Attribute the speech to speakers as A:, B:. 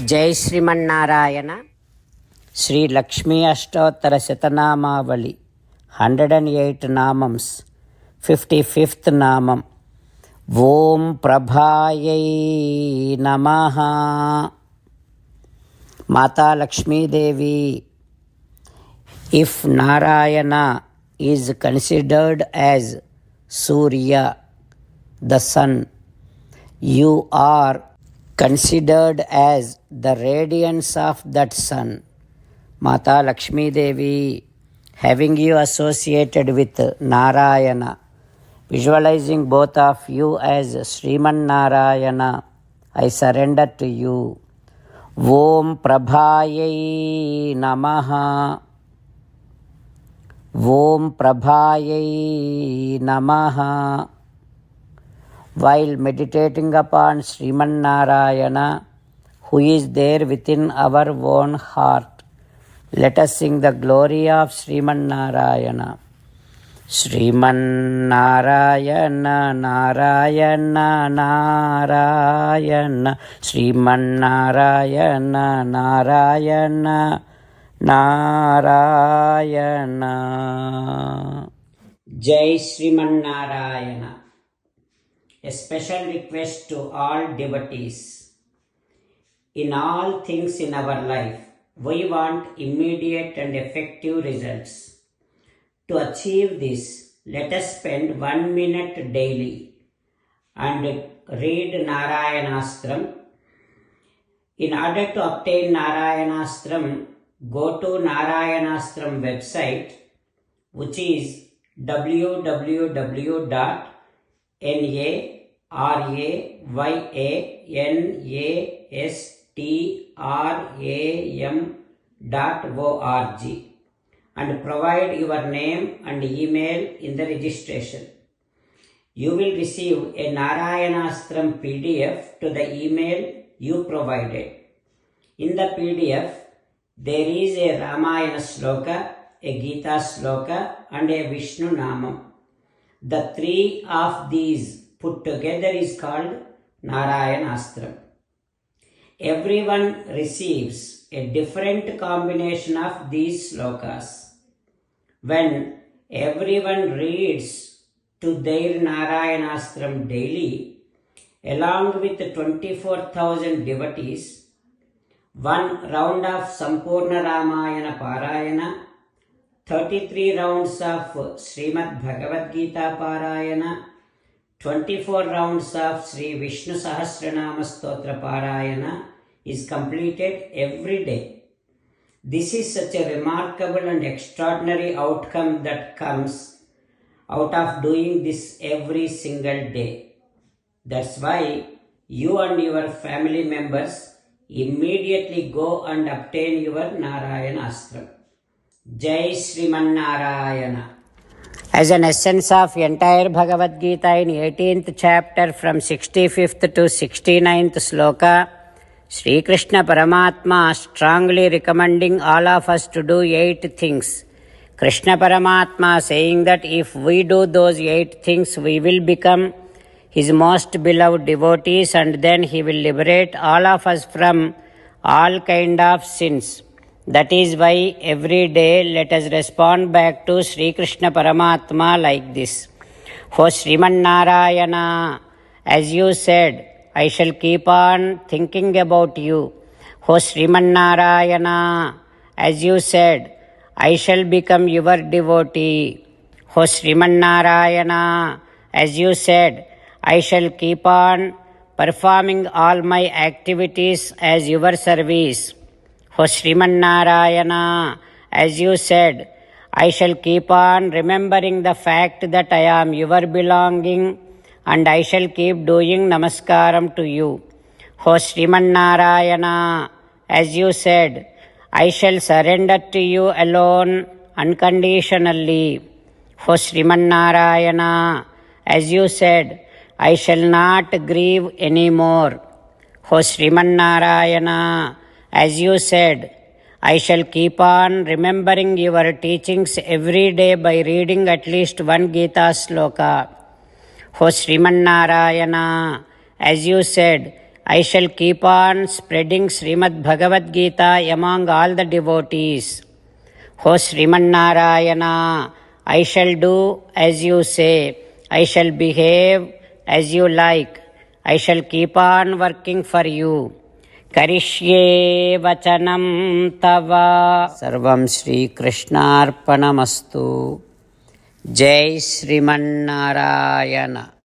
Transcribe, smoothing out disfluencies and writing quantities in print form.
A: జై శ్రీమన్నారాయణ. శ్రీ లక్ష్మీ అష్టోత్తర శతనామావళి 108 నామమ్స్. 55th నామం. ఓం ప్రభాయై నమః. మాతా Lakshmidevi. If Narayana is considered as Surya, the sun, you are considered as the radiance of that sun. Mata Lakshmi Devi, having you associated with Narayana, visualizing both of you as Sriman Narayana, I surrender to you. Om Prabhayai Namaha. Om Prabhayai Namaha. While meditating upon Sriman Narayana, who is there within our own heart, let us sing the glory of Sriman Narayana. Sriman Narayana, Narayana, Narayana, Sriman Narayana, Narayana, Narayana. Jai Sriman Narayana. A special request to all devotees. In all things in our life, we want immediate and effective results. To achieve this, let us spend 1 minute daily and read Narayanastram. In order to obtain Narayanastram, go to Narayanastram website, which is www.narayanaastram.org and provide your name and email in the registration. You will receive a Narayanastram PDF to the email you provided. In the PDF, there is a Ramayana Sloka, a Gita Sloka and a Vishnu Namam. The three of these put together is called Narayanastram. Everyone receives a different combination of these slokas. When everyone reads to their Narayanastram daily, along with 24,000 devotees, one round of Sampurna Ramayana Parayana, 33 rounds of Srimad Bhagavad Gita Parayana, 24 rounds of Sri Vishnu Sahasranama Stotra Parayana is completed every day. This is such a remarkable and extraordinary outcome that comes out of doing this every single day. That's why you and your family members immediately go and obtain your Narayanastram. Jai Sriman Narayana. As an essence of entire Bhagavad Gita in 18th chapter from 65th to 69th sloka, Sri Krishna Paramatma strongly recommending all of us to do 8 things. Krishna Paramatma saying that if we do those 8 things, we will become his most beloved devotees and then he will liberate all of us from all kind of sins. That is why every day let us respond back to Sri Krishna Paramatma like this. O Sriman Narayana, as you said, I shall keep on thinking about you. O Sriman Narayana, as you said, I shall become your devotee. O Sriman Narayana, as you said, I shall keep on performing all my activities as your service. O Sriman Narayana, as you said, I shall keep on remembering the fact that I am your belonging and I shall keep doing namaskaram to you. O Sriman Narayana, as you said, I shall surrender to you alone unconditionally. O Sriman Narayana, as you said, I shall not grieve anymore. O Sriman Narayana, as you said, I shall keep on remembering your teachings every day by reading at least one Gita sloka. O Sriman Narayana, as you said, I shall keep on spreading Srimad Bhagavad Gita among all the devotees. O Sriman Narayana, I shall do as you say. I shall behave as you like. I shall keep on working for you. Karishye vachanam tava. Sarvam Shri Krishnarpanamastu. Jai Sriman Narayana.